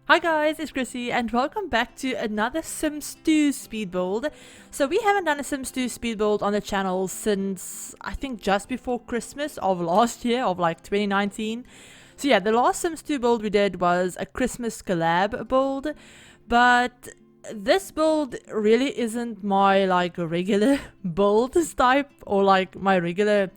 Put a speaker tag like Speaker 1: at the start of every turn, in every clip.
Speaker 1: Hi guys, it's Chrissie and welcome back to another Sims 2 speed build. So we haven't done a Sims 2 speed build on the channel since I think just before Christmas of last year, of like 2019. So yeah, the last Sims 2 build we did was a Christmas collab build, but this build really isn't my like regular build type or like my regular.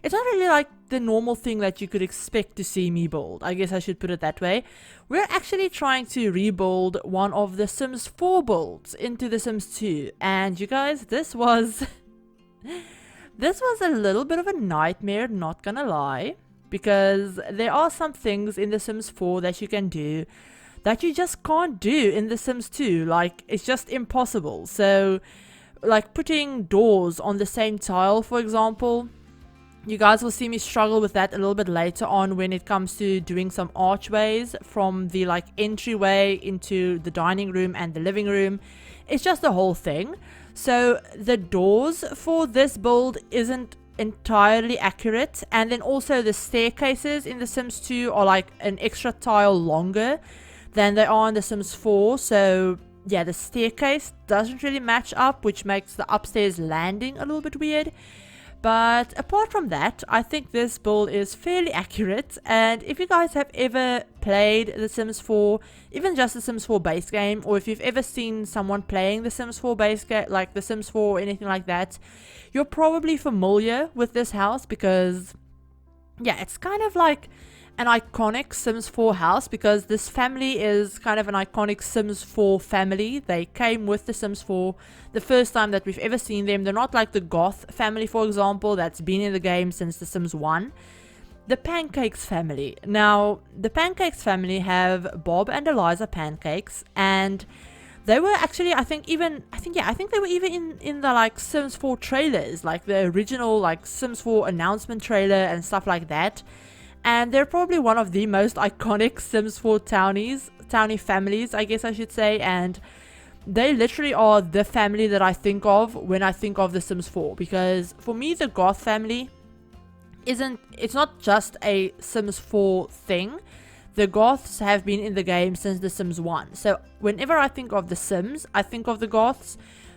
Speaker 1: It's not really like the normal thing that you could expect to see me build. I guess I should put it that way. We're actually trying to rebuild one of the Sims 4 builds into the Sims 2. And you guys, this was a little bit of a nightmare, not gonna lie. Because there are some things in the Sims 4 that you can do that you just can't do in the Sims 2. Like, it's just impossible. So, like putting doors on the same tile, for example. You guys will see me struggle with that a little bit later on when it comes to doing some archways from the like entryway into the dining room and the living room. It's just the whole thing. So the doors for this build isn't entirely accurate, and then also the staircases in the Sims 2 are like an extra tile longer than they are in the Sims 4. So yeah, the staircase doesn't really match up, which makes the upstairs landing a little bit weird. But apart from that, I think this build is fairly accurate. And if you guys have ever played The Sims 4, even just The Sims 4 base game, or if you've ever seen someone playing The Sims 4 base game, like The Sims 4 or anything like that, you're probably familiar with this house because, yeah, it's kind of like an iconic Sims 4 house because this family is kind of an iconic Sims 4 family. They came with the Sims 4 the first time that we've ever seen them. They're not like the Goth family, for example, that's been in the game since the Sims 1. The Pancakes family. Now, the Pancakes family have Bob and Eliza Pancakes, and they were actually, I think they were even in the like Sims 4 trailers, like the original like Sims 4 announcement trailer and stuff like that. And they're probably one of the most iconic Sims 4 townie families, I guess I should say. And they literally are the family that I think of when I think of The Sims 4. Because for me, the Goth family it's not just a Sims 4 thing. The Goths have been in the game since The Sims 1. So whenever I think of The Sims, I think of the Goths.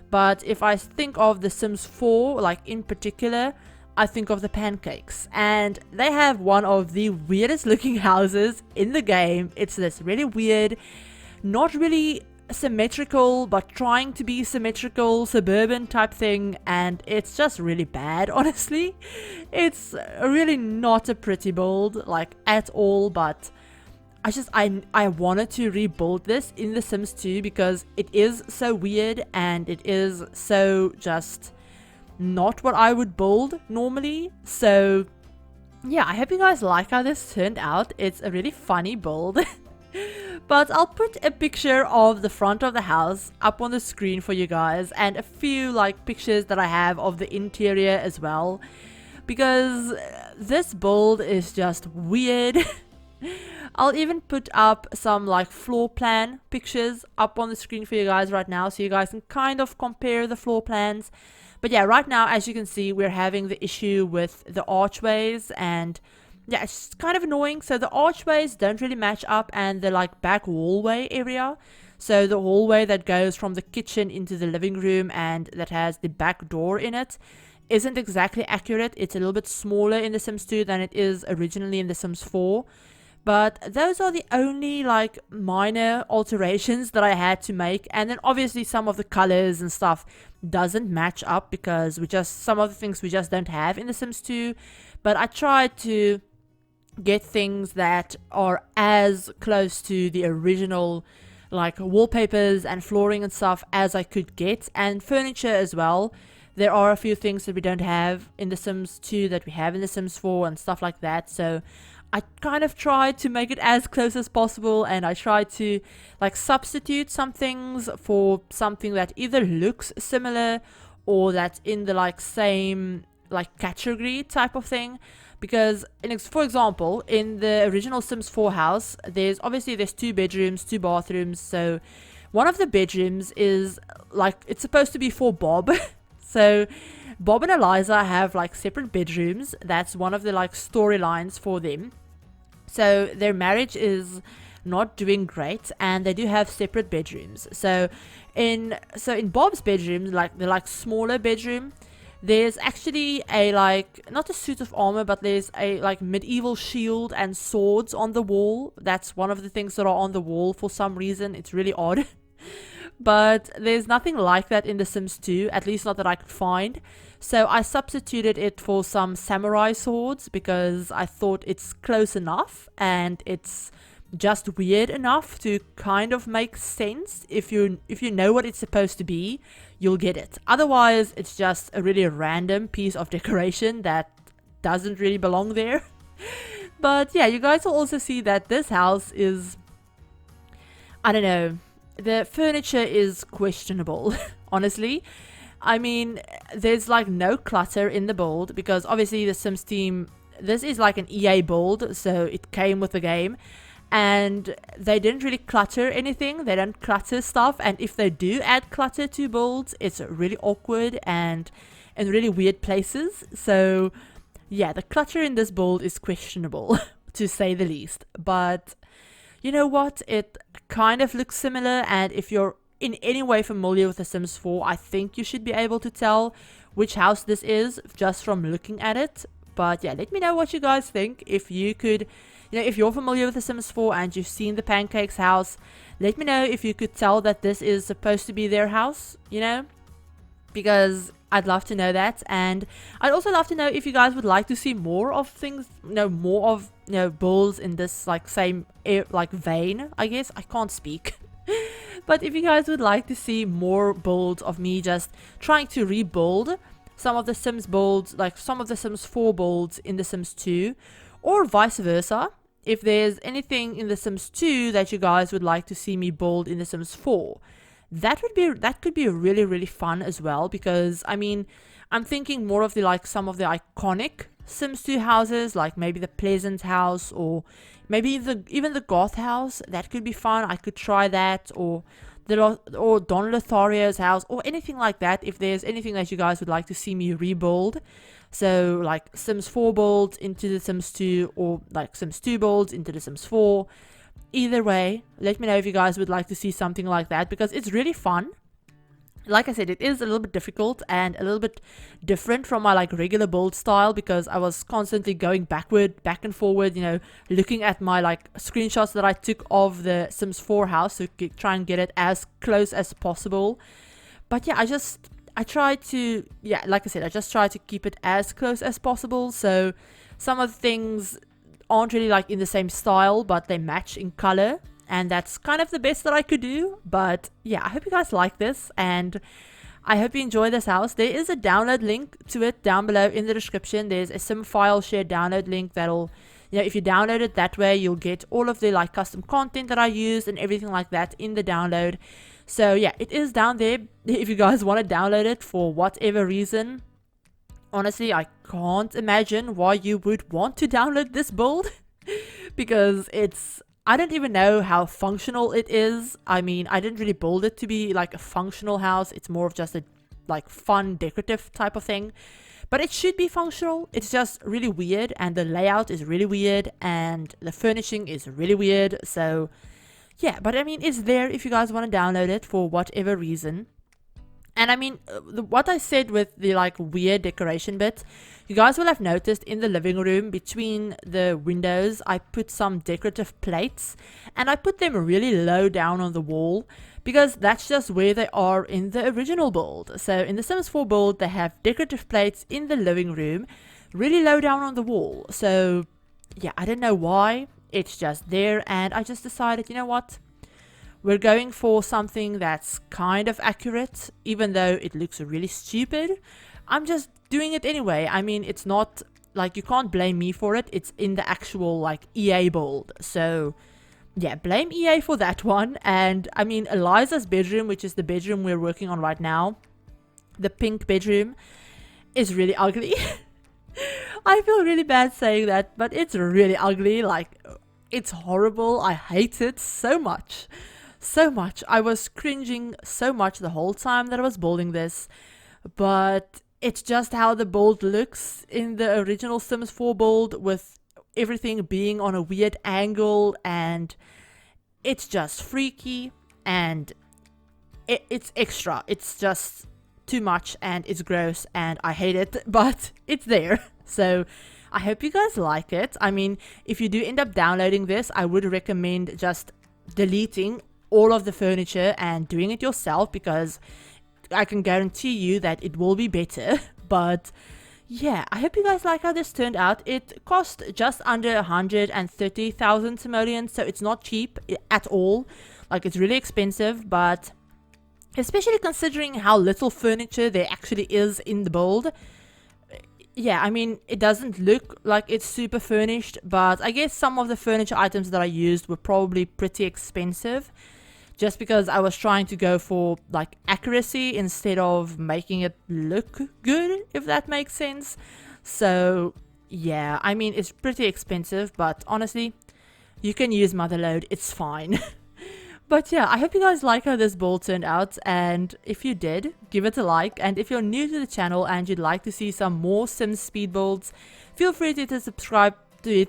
Speaker 1: But if I think of The Sims 4, like in particular, I think of the Pancakes, and they have one of the weirdest looking houses in the game. It's this really weird, not really symmetrical, but trying to be symmetrical, suburban type thing, and it's just really bad, honestly. It's really not a pretty build, like, at all, but I wanted to rebuild this in The Sims 2 because it is so weird, and it is so just not what I would build normally. So yeah, I hope you guys like how this turned out. It's a really funny build. But I'll put a picture of the front of the house up on the screen for you guys, and a few like pictures that I have of the interior as well, because this build is just weird. I'll even put up some like floor plan pictures up on the screen for you guys right now, so you guys can kind of compare the floor plans. But yeah, right now, as you can see, we're having the issue with the archways, and yeah, it's kind of annoying. So the archways don't really match up, and the like back hallway area, so the hallway that goes from the kitchen into the living room and that has the back door in it, isn't exactly accurate. It's a little bit smaller in The Sims 2 than it is originally in The Sims 4. But those are the only like minor alterations that I had to make. And then obviously some of the colors and stuff doesn't match up because some of the things we just don't have in The Sims 2. But I tried to get things that are as close to the original like wallpapers and flooring and stuff as I could get, and furniture as well. There are a few things that we don't have in The Sims 2 that we have in The Sims 4 and stuff like that. So I kind of tried to make it as close as possible, and I tried to like substitute some things for something that either looks similar or that's in the like same like category type of thing. Because for example, in the original Sims 4 house, there's 2 bedrooms, 2 bathrooms. So one of the bedrooms is like, it's supposed to be for Bob. So Bob and Eliza have like separate bedrooms. That's one of the like storylines for them. So their marriage is not doing great, and they do have separate bedrooms. So in Bob's bedroom, like the smaller bedroom, there's actually a not a suit of armor, but there's a medieval shield and swords on the wall. That's one of the things that are on the wall for some reason. It's really odd. But there's nothing like that in The Sims 2, at least not that I could find. So I substituted it for some samurai swords because I thought it's close enough and it's just weird enough to kind of make sense. If you know what it's supposed to be, you'll get it. Otherwise, it's just a really random piece of decoration that doesn't really belong there. But yeah, you guys will also see that this house is, I don't know, the furniture is questionable, honestly. I mean, there's no clutter in the build because obviously the Sims team, this is an EA build, so it came with the game. And they didn't really clutter anything. They don't clutter stuff. And if they do add clutter to builds, it's really awkward and in really weird places. So yeah, the clutter in this build is questionable, to say the least. But you know what? It kind of looks similar. And if you're in any way familiar with The Sims 4, I think you should be able to tell which house this is just from looking at it. But yeah, let me know what you guys think. If you could... if you're familiar with The Sims 4 and you've seen the Pancakes house, let me know if you could tell that this is supposed to be their house, because I'd love to know that. And I'd also love to know if you guys would like to see more of things, more of, builds in this, same, vein, I guess. I can't speak. But if you guys would like to see more builds of me just trying to rebuild some of the Sims builds, some of the Sims 4 builds in The Sims 2, or vice versa, if there's anything in The Sims 2 that you guys would like to see me build in The Sims 4, that could be really, really fun as well. Because I mean, I'm thinking more of the some of the iconic Sims 2 houses, maybe the Pleasant house, or maybe even the Goth house. That could be fun. I could try that, or Don Lothario's house, or anything like that. If there's anything that you guys would like to see me rebuild. So Sims 4 builds into The Sims 2, or Sims 2 builds into The Sims 4. Either way, let me know if you guys would like to see something like that, because it's really fun. Like I said, it is a little bit difficult and a little bit different from my regular build style, because I was constantly going back and forward, looking at my screenshots that I took of the Sims 4 house to try and get it as close as possible. But yeah, I try to, like I said, I just try to keep it as close as possible. So some of the things aren't really in the same style, but they match in color. And that's kind of the best that I could do. But yeah, I hope you guys like this, and I hope you enjoy this house. There is a download link to it down below in the description. There's a sim file share download link that'll, if you download it that way, you'll get all of the custom content that I used and everything like that in the download. So yeah, it is down there if you guys want to download it for whatever reason. Honestly, I can't imagine why you would want to download this build because I don't even know how functional it is. I mean, I didn't really build it to be a functional house. It's more of just a fun decorative type of thing. But it should be functional. It's just really weird, and the layout is really weird, and the furnishing is really weird. So yeah, but I mean, it's there if you guys want to download it for whatever reason. And I mean, what I said with the weird decoration bit, you guys will have noticed in the living room between the windows, I put some decorative plates, and I put them really low down on the wall, because that's just where they are in the original build. So in the Sims 4 build, they have decorative plates in the living room, really low down on the wall. So yeah, I don't know why. It's just there, and I just decided, you know what? We're going for something that's kind of accurate, even though it looks really stupid. I'm just doing it anyway. I mean, it's not you can't blame me for it. It's in the actual EA build. So yeah, blame EA for that one. And I mean, Eliza's bedroom, which is the bedroom we're working on right now, the pink bedroom, is really ugly. I feel really bad saying that, but it's really ugly. It's horrible. I hate it so much. So much. I was cringing so much the whole time that I was building this. But it's just how the build looks in the original Sims 4 build, with everything being on a weird angle, and it's just freaky and it's extra. It's just too much and it's gross and I hate it, but it's there. So I hope you guys like it. I mean, if you do end up downloading this, I would recommend just deleting all of the furniture and doing it yourself, because I can guarantee you that it will be better. But yeah, I hope you guys like how this turned out. It cost just under 130,000 simoleons, so it's not cheap at all. Like, it's really expensive, but especially considering how little furniture there actually is in the build. Yeah, I mean, it doesn't look like it's super furnished, but I guess some of the furniture items that I used were probably pretty expensive, just because I was trying to go for like accuracy instead of making it look good, if that makes sense. So yeah, I mean, it's pretty expensive, but honestly, you can use Motherload, it's fine. But yeah, I hope you guys like how this build turned out, and if you did, give it a like. And if you're new to the channel and you'd like to see some more Sims speed builds, feel free to hit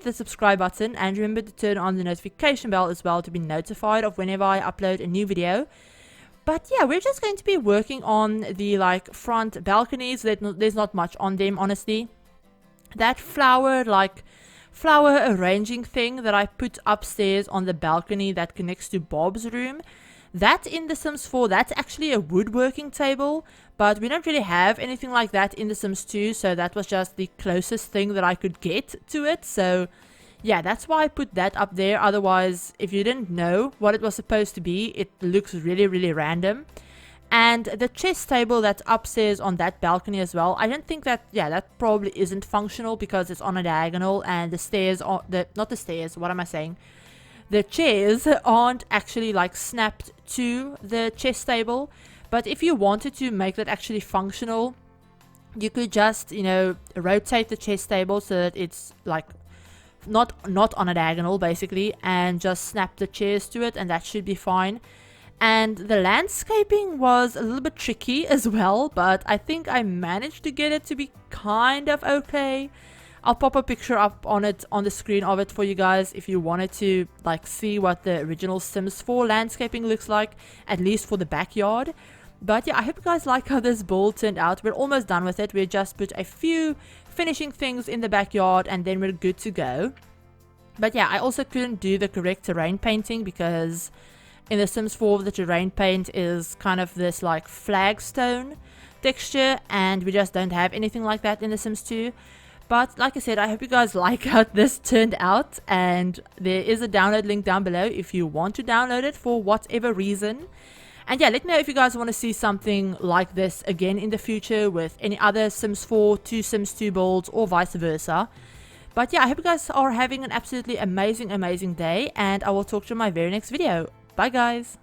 Speaker 1: the subscribe button, and remember to turn on the notification bell as well to be notified of whenever I upload a new video. But yeah, we're just going to be working on the like front balconies. There's not much on them, honestly. That flower arranging thing that I put upstairs on the balcony that connects to Bob's room, that in The Sims 4, that's actually a woodworking table, but we don't really have anything like that in The Sims 2, so that was just the closest thing that I could get to it. So yeah, that's why I put that up there. Otherwise, if you didn't know what it was supposed to be, it looks really, really random. And the chess table that's upstairs on that balcony as well, I don't think that, yeah, that probably isn't functional because it's on a diagonal, and the stairs, not the stairs, what am I saying? The chairs aren't actually like snapped to the chess table. But if you wanted to make that actually functional, you could just, you know, rotate the chess table so that it's like not on a diagonal basically, and just snap the chairs to it, and that should be fine. And the landscaping was a little bit tricky as well, but I think I managed to get it to be kind of okay. I'll pop a picture up on the screen of it for you guys if you wanted to like see what the original Sims 4 landscaping looks like, at least for the backyard. But yeah, I hope you guys like how this build turned out. We're almost done with it. We just put a few finishing things in the backyard and then we're good to go. But yeah, I also couldn't do the correct terrain painting because in The Sims 4, the terrain paint is kind of this like flagstone texture, and we just don't have anything like that in The Sims 2. But like I said, I hope you guys like how this turned out, and there is a download link down below if you want to download it for whatever reason. And yeah, let me know if you guys want to see something like this again in the future with any other Sims 4 to Sims 2 builds or vice versa. But yeah, I hope you guys are having an absolutely amazing day, and I will talk to you in my very next video. Bye guys!